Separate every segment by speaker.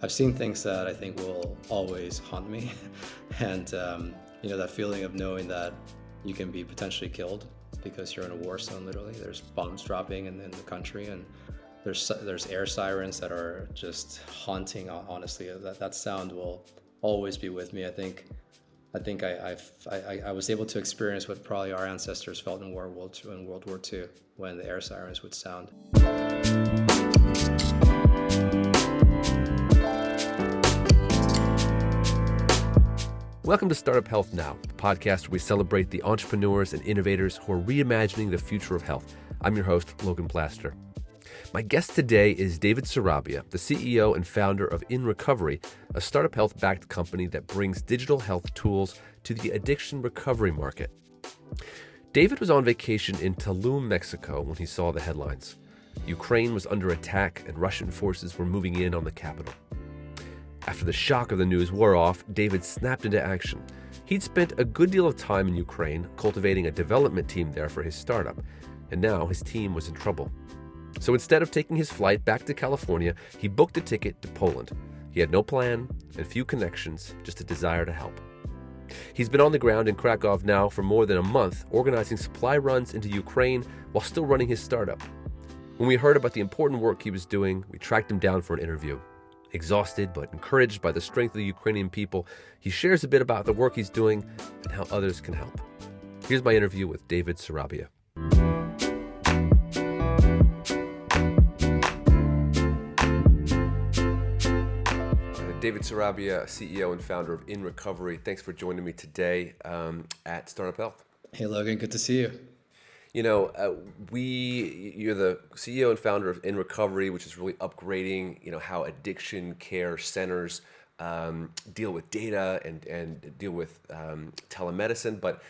Speaker 1: I've seen things that I think will always haunt me, and that feeling of knowing that you can be potentially killed because you're in a war zone. Literally, there's bombs dropping in the country, and there's air sirens that are just haunting. Honestly, that sound will always be with me. I was able to experience what probably our ancestors felt in World War II when the air sirens would sound.
Speaker 2: Welcome to Startup Health Now, the podcast where we celebrate the entrepreneurs and innovators who are reimagining the future of health. I'm your host, Logan Plaster. My guest today is David Sarabia, the CEO and founder of inRecovery, a startup health-backed company that brings digital health tools to the addiction recovery market. David was on vacation in Tulum, Mexico when he saw the headlines. Ukraine was under attack and Russian forces were moving in on the capital. After the shock of the news wore off, David snapped into action. He'd spent a good deal of time in Ukraine cultivating a development team there for his startup, and now his team was in trouble. So instead of taking his flight back to California, he booked a ticket to Poland. He had no plan and few connections, just a desire to help. He's been on the ground in Krakow now for more than a month, organizing supply runs into Ukraine while still running his startup. When we heard about the important work he was doing, we tracked him down for an interview. Exhausted but encouraged by the strength of the Ukrainian people, he shares a bit about the work he's doing and how others can help. Here's my interview with David Sarabia. David Sarabia, CEO and founder of inRecovery. Thanks for joining me today at Startup Health.
Speaker 1: Hey Logan, good to see you.
Speaker 2: You're the CEO and founder of inRecovery, which is really upgrading, how addiction care centers deal with data and deal with telemedicine. But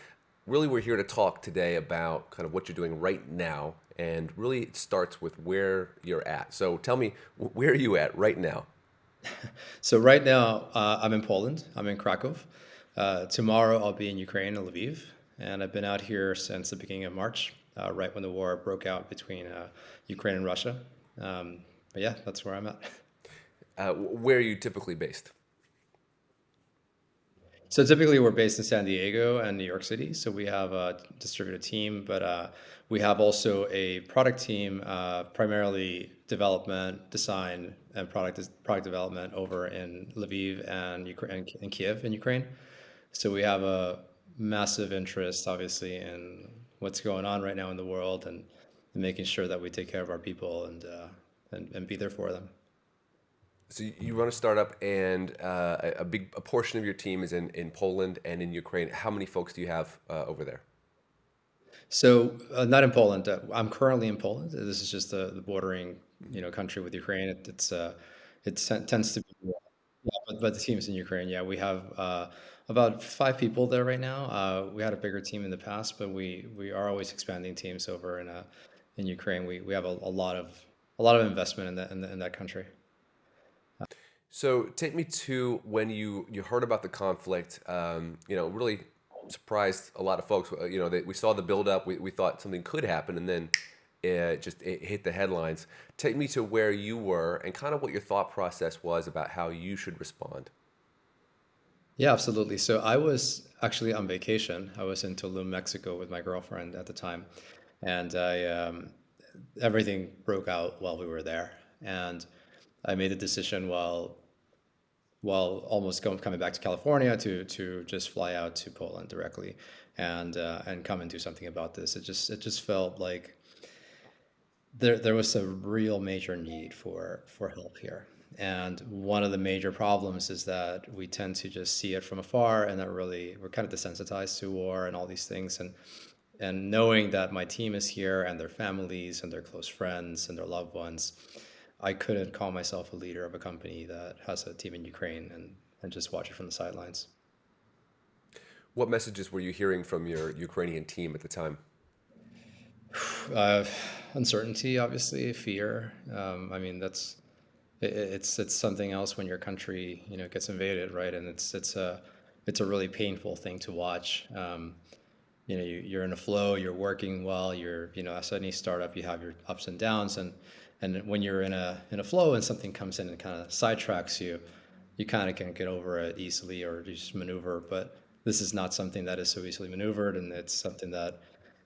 Speaker 2: really, we're here to talk today about kind of what you're doing right now, and really it starts with where you're at. So tell me, where are you at right now?
Speaker 1: So right now, I'm in Poland. I'm in Krakow. Tomorrow, I'll be in Ukraine, in Lviv. And I've been out here since the beginning of March, right when the war broke out between Ukraine and Russia. But yeah, that's where I'm at.
Speaker 2: Where are you typically based?
Speaker 1: So typically we're based in San Diego and New York City. So we have a distributed team, but we have also a product team, primarily development, design, and product development over in Lviv and Kiev in Ukraine. So we have a massive interest, obviously, in what's going on right now in the world, and making sure that we take care of our people and be there for them.
Speaker 2: So you run a startup, and a portion of your team is in Poland and in Ukraine. How many folks do you have over there?
Speaker 1: So not in Poland. I'm currently in Poland. This is just the bordering, country with Ukraine. It tends to be, but the team's in Ukraine. Yeah, we have about 5 people there right now. We had a bigger team in the past, but we are always expanding teams over in Ukraine. We have a lot of investment in that country.
Speaker 2: So take me to when you heard about the conflict. Really surprised a lot of folks. We saw the buildup. We thought something could happen, and then it hit the headlines. Take me to where you were and kind of what your thought process was about how you should respond.
Speaker 1: Yeah, absolutely. So I was actually on vacation. I was in Tulum, Mexico with my girlfriend at the time. And everything broke out while we were there. And I made the decision while almost coming back to California to just fly out to Poland directly and come and do something about this. It just felt like there was a real major need for help here. And one of the major problems is that we tend to just see it from afar, and we're kind of desensitized to war and all these things. And knowing that my team is here and their families and their close friends and their loved ones, I couldn't call myself a leader of a company that has a team in Ukraine and just watch it from the sidelines.
Speaker 2: What messages were you hearing from your Ukrainian team at the time?
Speaker 1: Uncertainty, obviously, fear. It's something else when your country, gets invaded, right? And it's a really painful thing to watch. You're in a flow, you're working well, as any startup, you have your ups and downs, And when you're in a flow and something comes in and kind of sidetracks you, you kind of can get over it easily or you just maneuver. But this is not something that is so easily maneuvered, and it's something that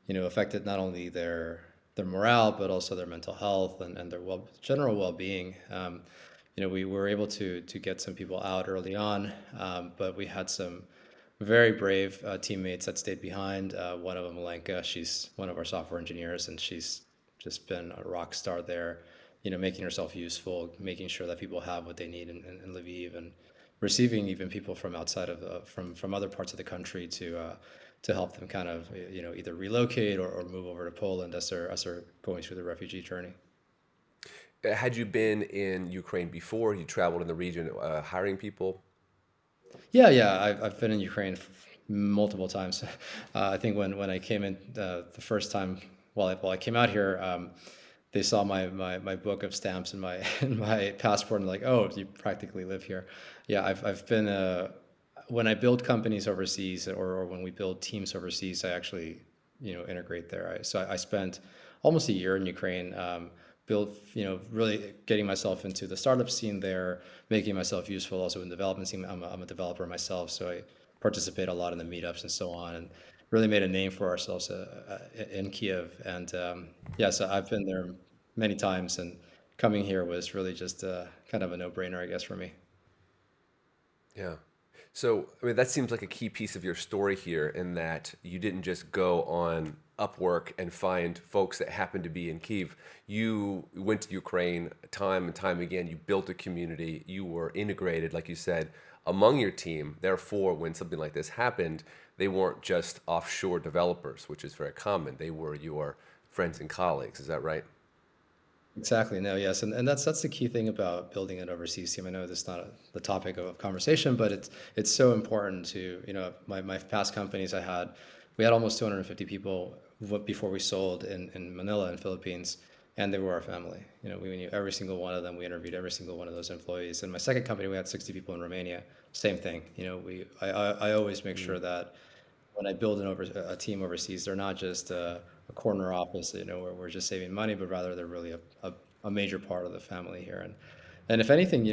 Speaker 1: affected not only their morale but also their mental health and their general well-being. We were able to get some people out early on, but we had some very brave teammates that stayed behind. One of them, Malenka, she's one of our software engineers, and she's just been a rock star there. Making herself useful, making sure that people have what they need in Lviv, and receiving even people from outside of from other parts of the country to help them kind of either relocate or move over to Poland as they're going through the refugee journey.
Speaker 2: Had you been in Ukraine before? You traveled in the region hiring people?
Speaker 1: Yeah. I've been in Ukraine multiple times. I think when I came in the first time, while I came out here, they saw my book of stamps and my and my passport and like, oh, you practically live here. Yeah, I've been when I build companies overseas or when we build teams overseas, I actually integrate there. So I spent almost a year in Ukraine. Build, really getting myself into the startup scene there, making myself useful also in development scene. I'm a developer myself, so I participate a lot in the meetups and so on, and really made a name for ourselves in Kiev. And yeah, so I've been there many times, and coming here was really just kind of a no-brainer, I guess, for me.
Speaker 2: Yeah. So, I mean, that seems like a key piece of your story here in that you didn't just go on Upwork and find folks that happened to be in Kiev. You went to Ukraine time and time again. You built a community. You were integrated, like you said, among your team. Therefore, when something like this happened, they weren't just offshore developers, which is very common. They were your friends and colleagues. Is that right?
Speaker 1: Exactly. No, yes, and that's the key thing about building an overseas team. I know this is not the topic of conversation, but it's so important to my past companies I had, we had almost 250 people before we sold in Manila in Philippines, and they were our family. We knew every single one of them. We interviewed every single one of those employees. In my second company, we had 60 people in Romania. Same thing. I always make sure that when I build a team overseas, they're not just a corner office, where we're just saving money, but rather they're really a major part of the family here. And if anything,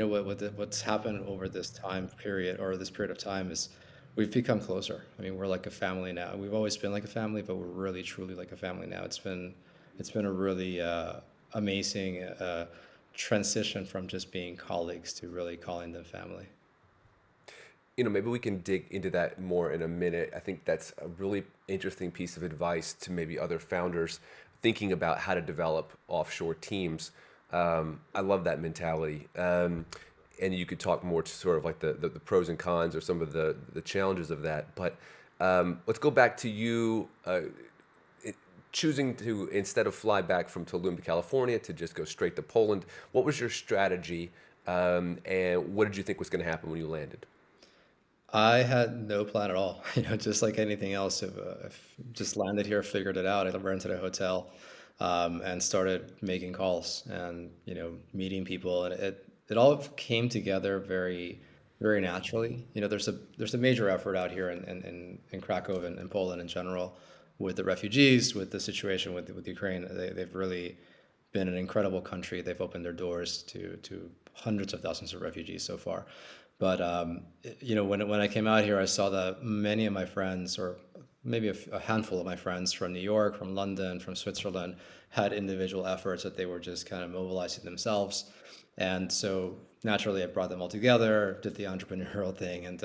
Speaker 1: what's happened over this time period or this period of time is we've become closer. I mean, we're like a family now. We've always been like a family, but we're really truly like a family now. It's been a really amazing transition from just being colleagues to really calling them family.
Speaker 2: Maybe we can dig into that more in a minute. I think that's a really interesting piece of advice to maybe other founders thinking about how to develop offshore teams. I love that mentality. And you could talk more to sort of like the pros and cons or some of the challenges of that. But let's go back to you choosing to, instead of fly back from Tulum to California, to just go straight to Poland. What was your strategy, and what did you think was going to happen when you landed?
Speaker 1: I had no plan at all. Just like anything else, if just landed here, figured it out. I rented a hotel, and started making calls and meeting people, and it all came together very very naturally. There's a major effort out here in Krakow and in Poland in general with the refugees, with the situation with Ukraine. They've really been an incredible country. They've opened their doors to hundreds of thousands of refugees so far. But when I came out here, I saw that many of my friends, or maybe a handful of my friends from New York, from London, from Switzerland, had individual efforts that they were just kind of mobilizing themselves. And so naturally, I brought them all together, did the entrepreneurial thing, and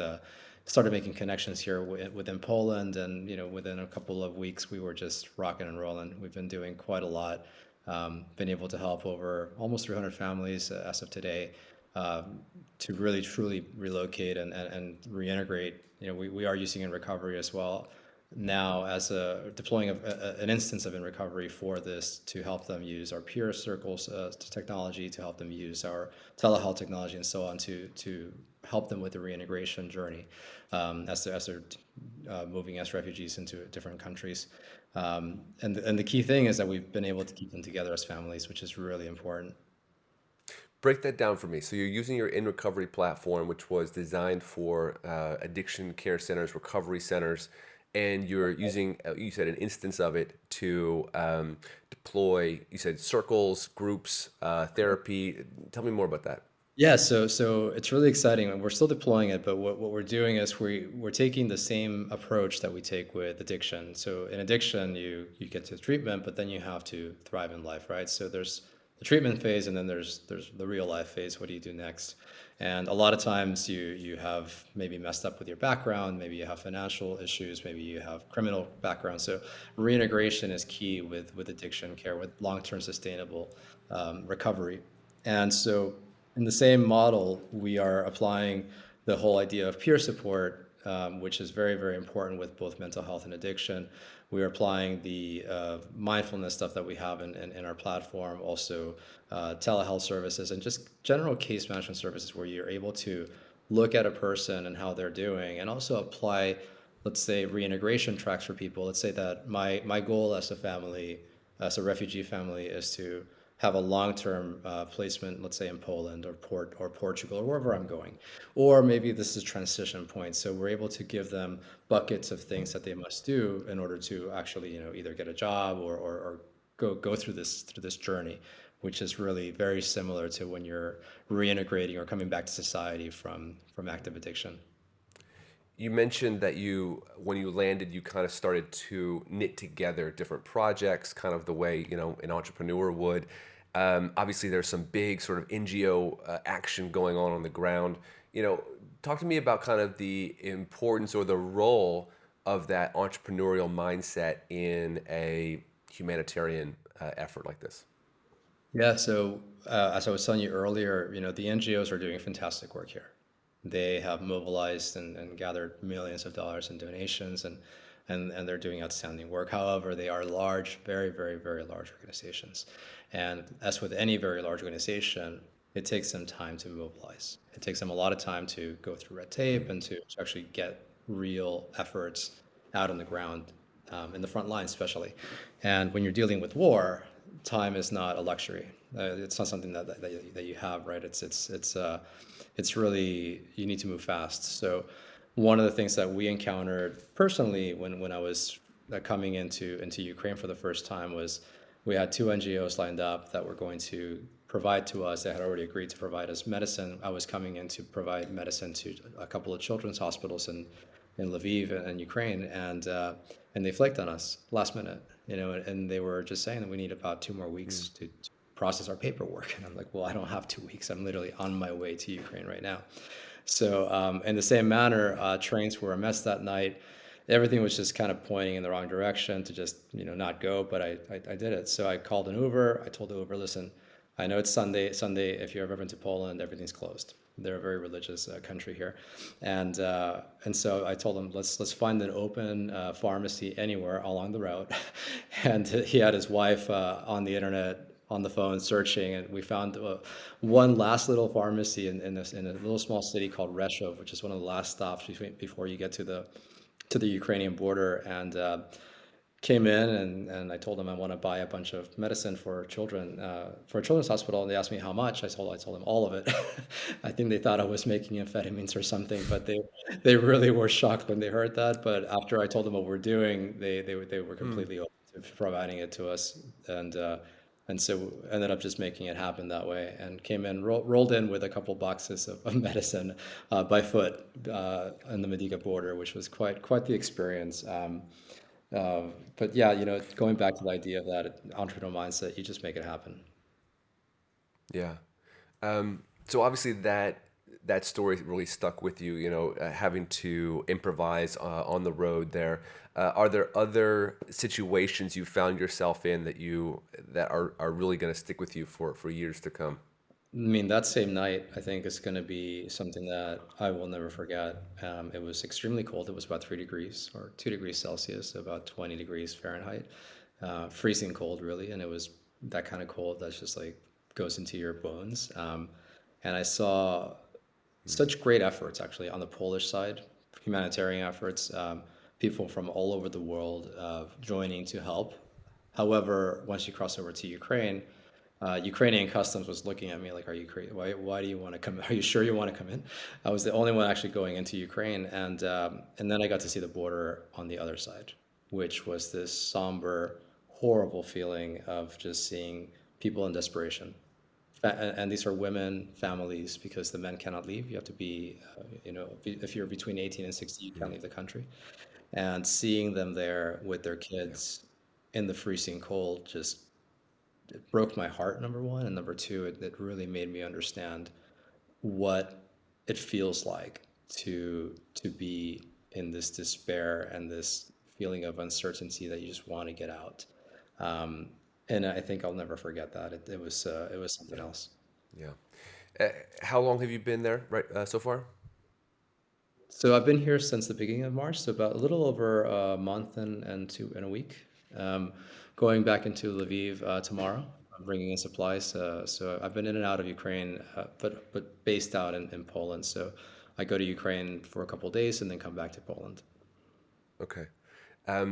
Speaker 1: started making connections here within Poland. And within a couple of weeks, we were just rocking and rolling. We've been doing quite a lot. Been able to help over almost 300 families as of today, to really truly relocate and reintegrate. We are using inRecovery as well now as deploying an instance of inRecovery for this to help them use our peer circles technology, to help them use our telehealth technology and so on to help them with the reintegration journey, as they're moving as refugees into different countries. And the key thing is that we've been able to keep them together as families, which is really important.
Speaker 2: Break that down for me. So you're using your in-recovery platform, which was designed for addiction care centers, recovery centers, and you're using, you said, an instance of it to deploy? You said circles, groups, therapy. Tell me more about that.
Speaker 1: Yeah, so it's really exciting, and we're still deploying it. But what we're doing is we're taking the same approach that we take with addiction. So in addiction, you get to treatment, but then you have to thrive in life, right? So there's the treatment phase, and then there's the real life phase. What do you do next? And a lot of times you have maybe messed up with your background, maybe you have financial issues, maybe you have criminal background. So reintegration is key with addiction care, with long-term sustainable recovery. And so, in the same model, we are applying the whole idea of peer support, which is very, very important with both mental health and addiction. We are applying the mindfulness stuff that we have in our platform, also telehealth services, and just general case management services where you're able to look at a person and how they're doing, and also apply, let's say, reintegration tracks for people. Let's say that my goal as a family, as a refugee family, is to have a long-term placement, let's say in Poland or Portugal or wherever I'm going, or maybe this is a transition point. So we're able to give them buckets of things that they must do in order to actually, either get a job or go through this journey, which is really very similar to when you're reintegrating or coming back to society from active addiction.
Speaker 2: You mentioned that when you landed, you kind of started to knit together different projects, kind of the way, an entrepreneur would. Obviously, there's some big sort of NGO action going on the ground. Talk to me about kind of the importance or the role of that entrepreneurial mindset in a humanitarian effort like this.
Speaker 1: Yeah, so as I was telling you earlier, the NGOs are doing fantastic work here. They have mobilized and gathered millions of dollars in donations, and they're doing outstanding work. However, they are large, very, very, very large organizations. And as with any very large organization, it takes them time to mobilize. It takes them a lot of time to go through red tape and to actually get real efforts out on the ground, in the front line especially. And when you're dealing with war, time is not a luxury. It's not something that you have, right? It's really, you need to move fast. So one of the things that we encountered personally when I was coming into Ukraine for the first time was we had two NGOs lined up that were going to provide to us. They had already agreed to provide us medicine. I was coming in to provide medicine to a couple of children's hospitals in Lviv and Ukraine, and they flaked on us last minute, and they were just saying that we need about 2 more weeks to process our paperwork. And I'm like, well, I don't have 2 weeks. I'm literally on my way to Ukraine right now. So in the same manner, trains were a mess that night. Everything was just kind of pointing in the wrong direction to just not go, but I did it. So I called an Uber. I told the Uber, listen, I know it's Sunday. Sunday, if you've ever been to Poland, everything's closed. They're a very religious country here, and so I told him let's find an open pharmacy anywhere along the route, and he had his wife on the internet on the phone searching, and we found one last little pharmacy in a little small city called Reshov, which is one of the last stops before you get to the Ukrainian border, and came in, and I told them I want to buy a bunch of medicine for children, for a children's hospital, and they asked me how much. I told them all of it. I think they thought I was making amphetamines or something, but they really were shocked when they heard that. But after I told them what we're doing, they were
Speaker 2: Hmm.
Speaker 1: completely open to providing it to us, and so ended up just making it happen that way, and came in, rolled in with a couple boxes of medicine by foot on the Medica border, which was quite the experience. But yeah, going back to the idea of that entrepreneurial mindset, you just make it happen.
Speaker 2: Yeah. So obviously that story really stuck with you, having to improvise on the road there. Are there other situations you found yourself in that are really going to stick with you for years to come?
Speaker 1: I mean, that same night, I think is going to be something that I will never forget. It was extremely cold. It was about 3 degrees or 2 degrees Celsius, about 20 degrees Fahrenheit, freezing cold, really. And it was that kind of cold that's just like goes into your bones. And I saw such great efforts actually on the Polish side, humanitarian efforts, people from all over the world joining to help. However, once you cross over to Ukraine, Ukrainian customs was looking at me like, "Are you crazy? Why do you want to come? Are you sure you want to come in?" I was the only one actually going into Ukraine, and then I got to see the border on the other side, which was this somber, horrible feeling of just seeing people in desperation. And these are women, families, because the men cannot leave. You have to be, if you're between 18 and 60, you can't
Speaker 2: Mm.
Speaker 1: leave the country. And seeing them there with their
Speaker 2: Yeah.
Speaker 1: kids in the freezing cold just it broke my heart, number one. And number two, it really made me understand what it feels like to be in this despair and this feeling of uncertainty that you just want to get out. Um, and I think I'll never forget that. It was something
Speaker 2: Yeah.
Speaker 1: else.
Speaker 2: Yeah. Uh, how long have you been there, right, so far?
Speaker 1: So I've been here since the beginning of March, so about a little over a month and a week. Um, Going back into Lviv tomorrow. I'm bringing in supplies. So I've been in and out of Ukraine, but based out in Poland. So I go to Ukraine for a couple of days and then come back to Poland.
Speaker 2: Okay. Um,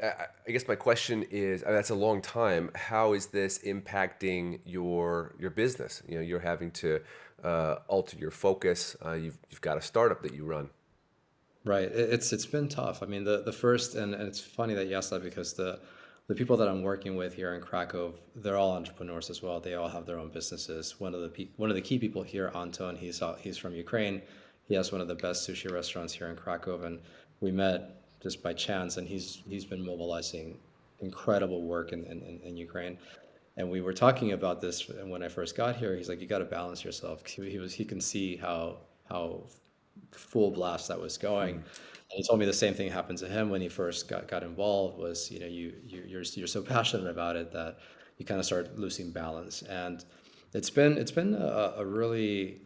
Speaker 2: I guess my question is, that's a long time. How is this impacting your business? You know, you're having to alter your focus. You've got a startup that you run.
Speaker 1: Right. It's been tough. I mean, the first and it's funny that you asked that because the people that I'm working with here in Krakow, they're all entrepreneurs as well. They all have their own businesses. One of the key people here, Anton, he's from Ukraine. He has one of the best sushi restaurants here in Krakow, and we met just by chance. And he's been mobilizing incredible work in Ukraine. And we were talking about this when I first got here. He's like, you got to balance yourself. He can see how full blast that was going.
Speaker 2: Mm.
Speaker 1: And he told me the same thing happened to him when he first got involved was, you're so passionate about it that you kind of start losing balance. And it's been a really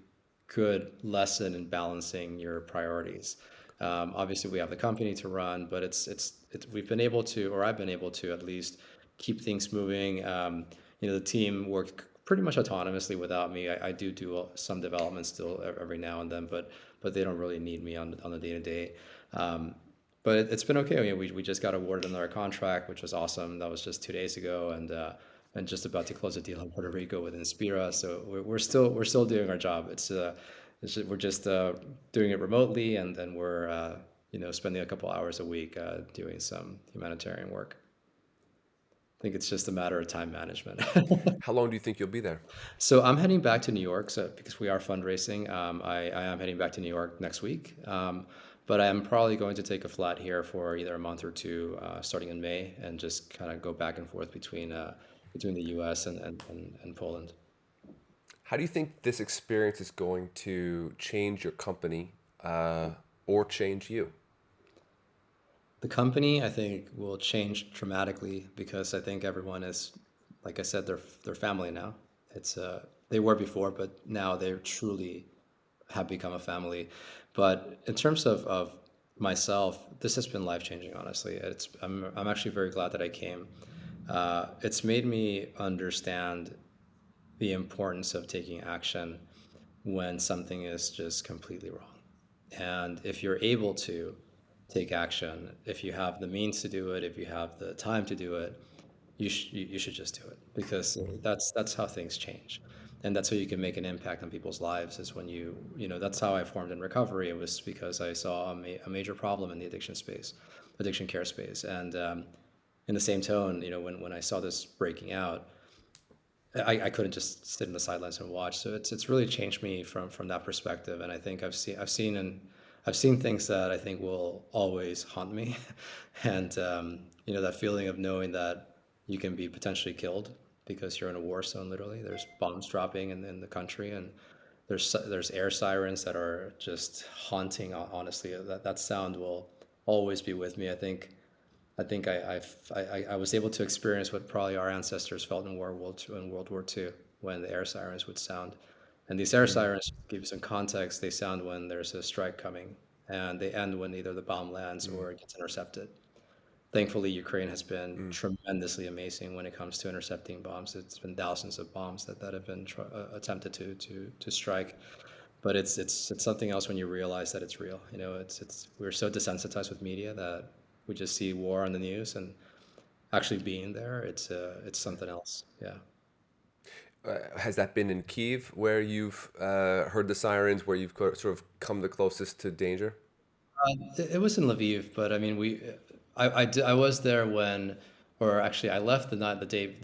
Speaker 1: good lesson in balancing your priorities. Obviously, we have the company to run, but we've been able to, or I've been able to at least keep things moving. The team worked pretty much autonomously without me. I do some development still every now and then, but they don't really need me on the day to day. But it's been okay. I mean, we just got awarded another contract, which was awesome. That was just 2 days ago, and just about to close a deal in Puerto Rico with Inspira. So we're still doing our job. We're just doing it remotely, and then we're spending a couple hours a week doing some humanitarian work. I think it's just a matter of time management.
Speaker 2: How long do you think you'll be there?
Speaker 1: So I'm heading back to New York, so because we are fundraising, I am heading back to New York next week. But I'm probably going to take a flat here for either a month or two, starting in May, and just kind of go back and forth between the U.S. and Poland.
Speaker 2: How do you think this experience is going to change your company or change you?
Speaker 1: The company, I think, will change dramatically because I think everyone is, like I said, they're family now. They were before, but now they're truly have become a family. But in terms of myself, this has been life changing. Honestly, I'm actually very glad that I came. It's made me understand the importance of taking action when something is just completely wrong. And if you're able to take action, if you have the means to do it, if you have the time to do it, you should just do it because
Speaker 2: Mhm.
Speaker 1: that's how things change. And that's how you can make an impact on people's lives is when that's how I formed inRecovery. It was because I saw a major problem in the addiction space, addiction care space. And in the same tone, when I saw this breaking out, I couldn't just sit in the sidelines and watch. So it's really changed me from that perspective. And I think I've seen things that I think will always haunt me, and that feeling of knowing that you can be potentially killed because you're in a war zone. Literally, there's bombs dropping in the country, and there's air sirens that are just haunting. Honestly, that sound will always be with me. I was able to experience what probably our ancestors felt in World War II when the air sirens would sound. And these air
Speaker 2: Mm.
Speaker 1: sirens, to give you some context, they sound when there's a strike coming, and they end when either the bomb lands
Speaker 2: Mm.
Speaker 1: or it gets intercepted. Thankfully, Ukraine has been
Speaker 2: Mm.
Speaker 1: tremendously amazing when it comes to intercepting bombs. It's been thousands of bombs that have been attempted to strike, but it's something else when you realize that it's real. It's we're so desensitized with media that we just see war on the news, and actually being there, it's something else. Yeah.
Speaker 2: Has that been in Kiev where you've heard the sirens, where you've sort of come the closest to danger?
Speaker 1: It was in Lviv, but I mean, I was there when or actually, I left the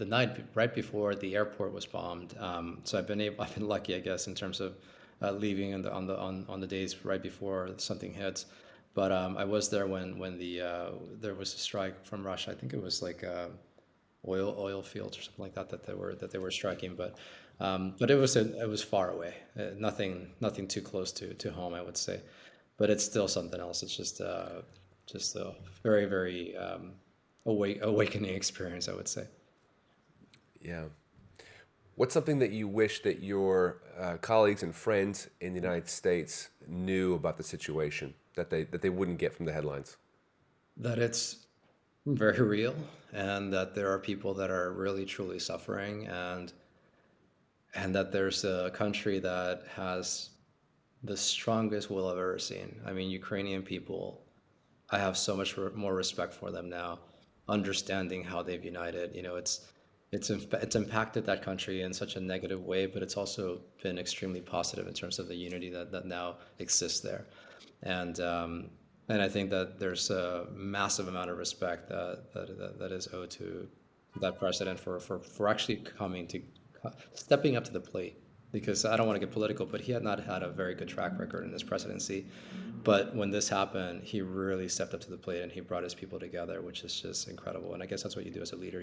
Speaker 1: night right before the airport was bombed. So I've been lucky, I guess, in terms of leaving on the days right before something hits. But I was there when there was a strike from Russia. I think it was like oil fields or something like that that they were striking. But it was far away. Nothing too close to home, I would say. But it's still something else. It's just a very awakening experience, I would say.
Speaker 2: Yeah. What's something that you wish that your colleagues and friends in the United States knew about the situation that they wouldn't get from the headlines?
Speaker 1: That it's very real, and that there are people that are really truly suffering, and that there's a country that has the strongest will I've ever seen. I mean, Ukrainian people, I have so much more respect for them now, understanding how they've united. It's impacted that country in such a negative way, but it's also been extremely positive in terms of the unity that now exists there. And and I think that there's a massive amount of respect that is owed to that president for actually stepping up to the plate. Because I don't want to get political, but he had not had a very good track record in this presidency. But when this happened, he really stepped up to the plate and he brought his people together, which is just incredible. And I guess that's what you do as a leader.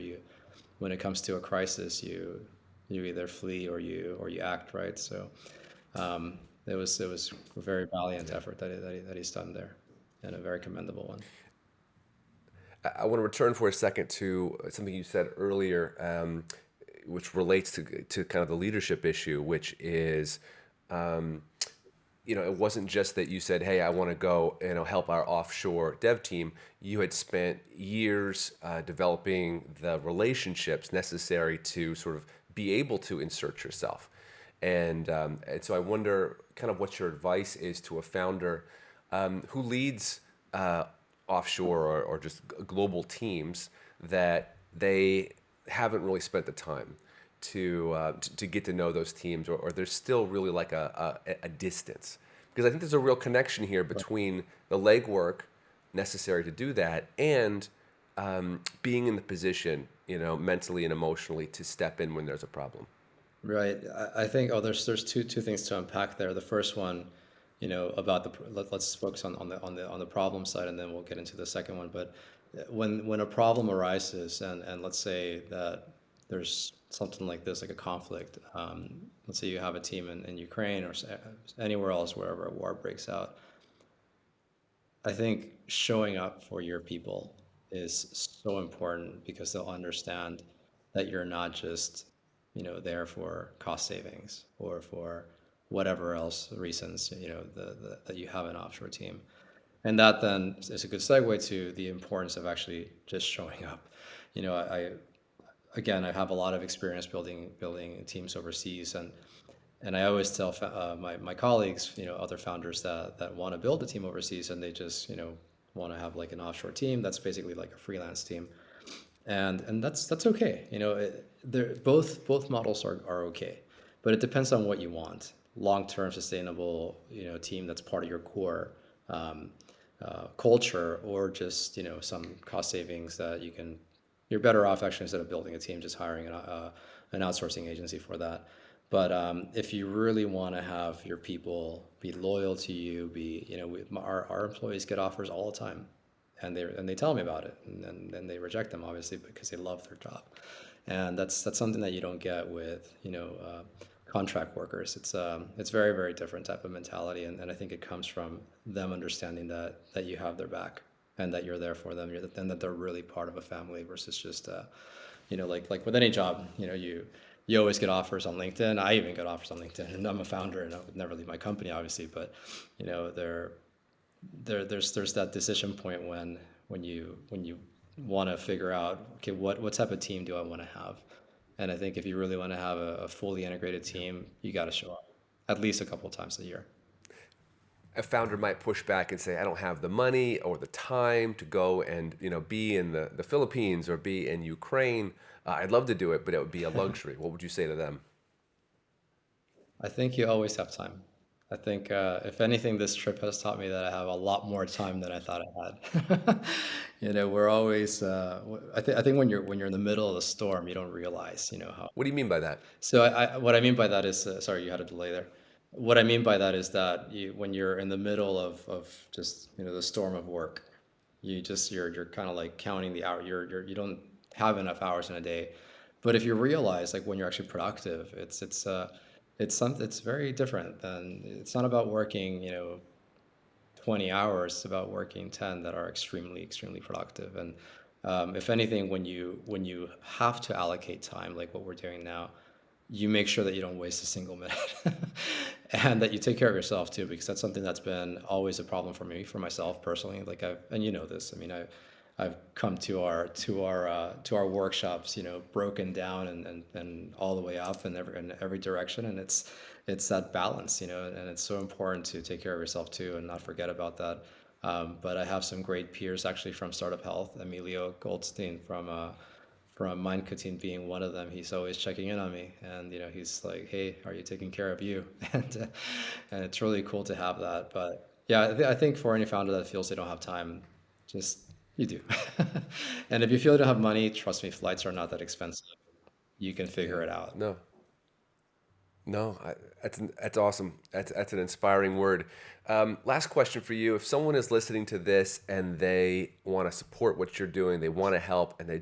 Speaker 1: When it comes to a crisis, you either flee or you act, right? So it was a very valiant
Speaker 2: Yeah.
Speaker 1: effort that he's done there, and a very commendable one.
Speaker 2: I want to return for a second to something you said earlier, which relates to kind of the leadership issue, which is, it wasn't just that you said, "Hey, I want to go, help our offshore dev team." You had spent years developing the relationships necessary to sort of be able to insert yourself, and so I wonder, kind of, what your advice is to a founder who leads offshore or just global teams that they haven't really spent the time to get to know those teams, or there's still really like a distance, because I think there's a real connection here between the legwork necessary to do that and being in the position, mentally and emotionally, to step in when there's a problem.
Speaker 1: Right. I think there's two things to unpack there. The first one, about let's focus on the problem side, and then we'll get into the second one. But when a problem arises, and let's say that there's something like this, like a conflict. Let's say you have a team in Ukraine or anywhere else, wherever a war breaks out. I think showing up for your people is so important, because they'll understand that you're not just, there for cost savings or for whatever else reasons, that you have an offshore team. And that then is a good segue to the importance of actually just showing up. Again, I have a lot of experience building teams overseas, and I always tell my colleagues, other founders that want to build a team overseas, and they just, want to have like an offshore team that's basically like a freelance team, and that's okay. Both models are okay, but it depends on what you want. Long term sustainable, team that's part of your core culture, or just, some cost savings that you're better off actually, instead of building a team, just hiring an outsourcing agency for that. But if you really want to have your people be loyal to you, our employees get offers all the time, and they tell me about it, and then they reject them, obviously, because they love their job, and that's something that you don't get with, contract workers. It's very different type of mentality, and I think it comes from them understanding that you have their back, and that you're there for them, and that they're really part of a family, versus just like with any job, you always get offers on LinkedIn. I even get offers on LinkedIn, and I'm a founder, and I would never leave my company, obviously. But there's that decision point when you want to figure out, okay, what type of team do I want to have? And I think if you really want to have a fully integrated team, you got to show up at least a couple of times a year.
Speaker 2: A founder might push back and say, "I don't have the money or the time to go and be in the Philippines or be in Ukraine. I'd love to do it, but it would be a luxury." What would you say to them?
Speaker 1: I think you always have time. I think if anything, this trip has taught me that I have a lot more time than I thought I had. We're always. I think when you're in the middle of the storm, you don't realize, how.
Speaker 2: What do you mean by that?
Speaker 1: So what I mean by that is, sorry, you had a delay there. What I mean by that is that when you're in the middle of just the storm of work, you're kind of like counting the hour. You don't have enough hours in a day, but if you realize like when you're actually productive, it's very different than it's not about working 20 hours. It's about working 10 that are extremely productive. And if anything, when you have to allocate time like what we're doing now, you make sure that you don't waste a single minute and that you take care of yourself too, because that's something that's been always a problem for me, for myself personally. Like and this, I mean, I've come to our workshops, broken down and all the way up in every direction. And it's that balance, and it's so important to take care of yourself too and not forget about that. But I have some great peers actually from Startup Health. Emilio Goldstein from Mind Cuisine being one of them. He's always checking in on me, and he's like, "Hey, are you taking care of you?" And it's really cool to have that. But yeah, I think for any founder that feels they don't have time, just you do. And if you feel you don't have money, trust me, flights are not that expensive. You can
Speaker 2: Yeah.
Speaker 1: figure it out.
Speaker 2: No. No, that's awesome. That's an inspiring word. Last question for you: if someone is listening to this and they want to support what you're doing, they want to help, and they're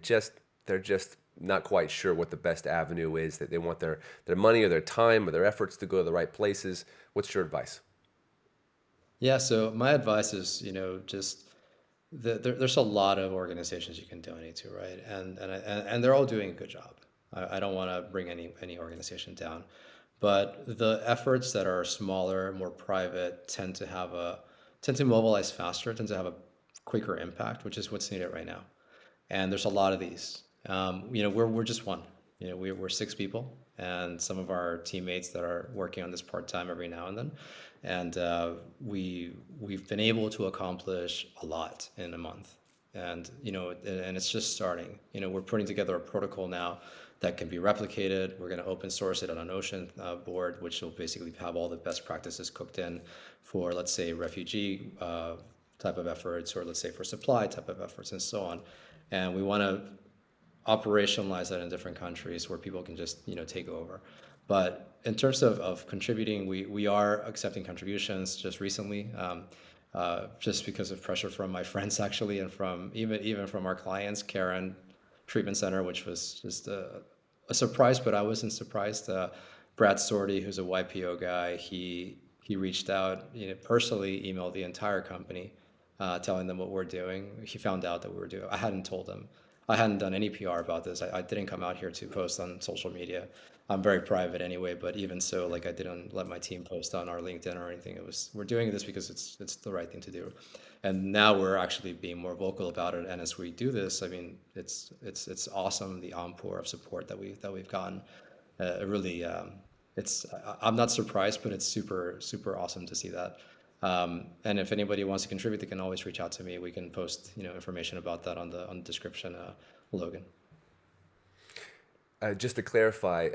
Speaker 2: just not quite sure what the best avenue is, that they want their money or their time or their efforts to go to the right places, what's your advice?
Speaker 1: Yeah, so my advice is, just there's a lot of organizations you can donate to, right? And they're all doing a good job. I don't want to bring any organization down, but the efforts that are smaller, more private, tend to mobilize faster, tend to have a quicker impact, which is what's needed right now. And there's a lot of these. We're just one. We're six people, and some of our teammates that are working on this part time every now and then, and we've been able to accomplish a lot in a month, and it's just starting. We're putting together a protocol now that can be replicated. We're going to open source it on a Notion board, which will basically have all the best practices cooked in for, let's say, refugee type of efforts, or let's say for supply type of efforts, and so on. And we want to operationalize that in different countries where people can just take over. But in terms of contributing, we are accepting contributions just recently, just because of pressure from my friends actually, and from even from our clients, Karen Treatment Center, which was just a surprise, but I wasn't surprised. Brad Sorty, who's a YPO guy, he reached out, personally emailed the entire company, telling them what we're doing. He found out that we were doing. I hadn't told him. I hadn't done any PR about this. I didn't come out here to post on social media. I'm very private anyway, but even so, like I didn't let my team post on our LinkedIn or anything. We're doing this because it's the right thing to do, and now we're actually being more vocal about it. And as we do this, I mean, it's awesome, the encore of support that we've gotten. It really, I'm not surprised, but it's super awesome to see that. And if anybody wants to contribute, they can always reach out to me. We can post information about that on the description, Logan.
Speaker 2: Just to clarify,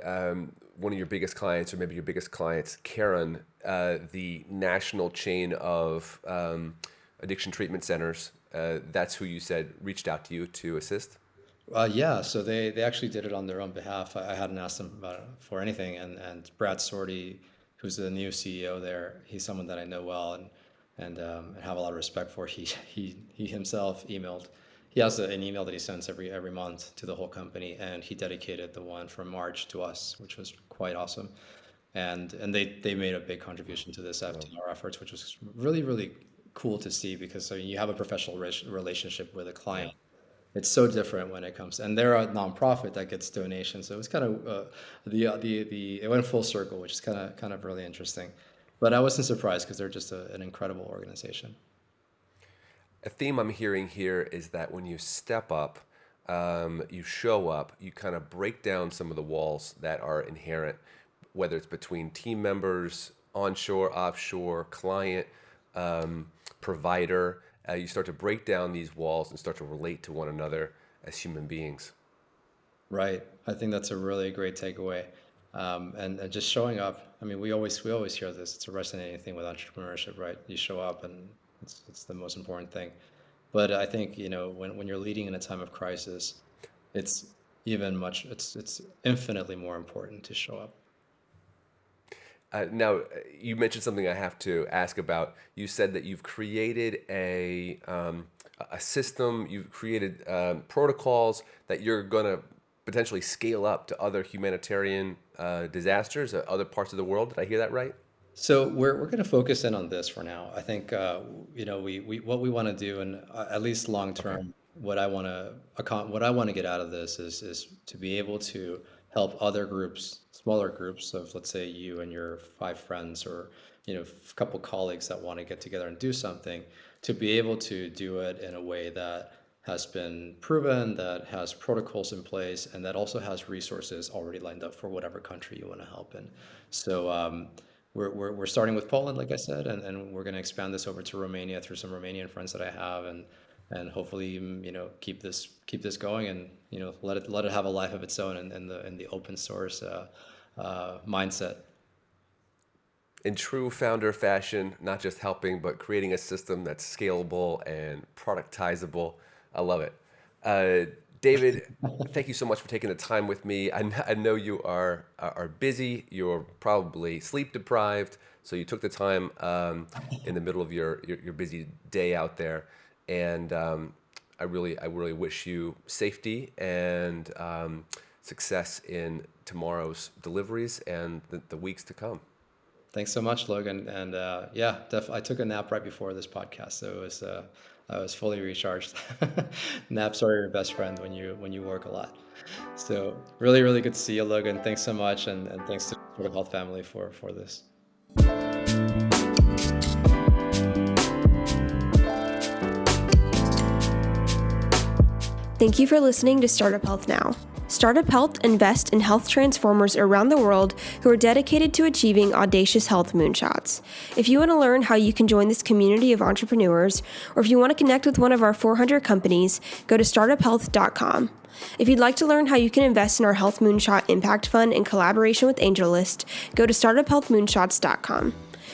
Speaker 2: one of your biggest clients, or maybe your biggest clients, Karen, the national chain of addiction treatment centers, that's who you said reached out to you to assist?
Speaker 1: Yeah, so they actually did it on their own behalf. I hadn't asked them about it for anything, and Brad Sorty, who's the new CEO there, he's someone that I know well, and have a lot of respect for. He himself emailed. He has an email that he sends every month to the whole company, and he dedicated the one from March to us, which was quite awesome. And they made a big contribution to this to our efforts, which was really cool to see, because I mean, you have a professional relationship with a
Speaker 2: Yeah.
Speaker 1: client. It's so different when it comes, and they're a nonprofit that gets donations. So it was kind of the it went full circle, which is kind of really interesting. But I wasn't surprised because they're just an incredible organization.
Speaker 2: A theme I'm hearing here is that when you step up, you show up, you kind of break down some of the walls that are inherent, whether it's between team members, onshore, offshore, client, provider. You start to break down these walls and start to relate to one another as human beings.
Speaker 1: Right. I think that's a really great takeaway. and just showing up. I mean, we always hear this. It's a resonating thing with entrepreneurship, right? You show up, and it's the most important thing. But I think, when you're leading in a time of crisis, it's it's infinitely more important to show up.
Speaker 2: Now, you mentioned something I have to ask about. You said that you've created a system, you've created protocols that you're going to potentially scale up to other humanitarian disasters, other parts of the world. Did I hear that right?
Speaker 1: So we're going to focus in on this for now. I think we what we want to do, and at least long
Speaker 2: Okay.
Speaker 1: term, what I want to get out of this is to be able to help other groups, smaller groups of, let's say, you and your 5 friends, or a couple colleagues that want to get together and do something, to be able to do it in a way that has been proven, that has protocols in place, and that also has resources already lined up for whatever country you want to help in. So we're starting with Poland, like I said, and we're going to expand this over to Romania through some Romanian friends that I have, and hopefully, keep this going, and let it have a life of its own in the open source mindset.
Speaker 2: In true founder fashion, not just helping, but creating a system that's scalable and productizable. I love it. David, thank you so much for taking the time with me. I know you are busy. You're probably sleep deprived, so you took the time in the middle of your busy day out there. And I really wish you safety and success in tomorrow's deliveries and the weeks to come.
Speaker 1: Thanks so much, Logan. And yeah, I took a nap right before this podcast, so I was fully recharged. Naps are your best friend when you work a lot. So really, really good to see you, Logan. Thanks so much, and thanks to the Sort of Health family for this.
Speaker 3: Thank you for listening to Startup Health Now. Startup Health invests in health transformers around the world who are dedicated to achieving audacious health moonshots. If you want to learn how you can join this community of entrepreneurs, or if you want to connect with one of our 400 companies, go to startuphealth.com. If you'd like to learn how you can invest in our Health Moonshot Impact Fund in collaboration with AngelList, go to startuphealthmoonshots.com.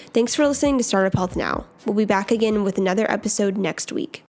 Speaker 3: Thanks for listening to Startup Health Now. We'll be back again with another episode next week.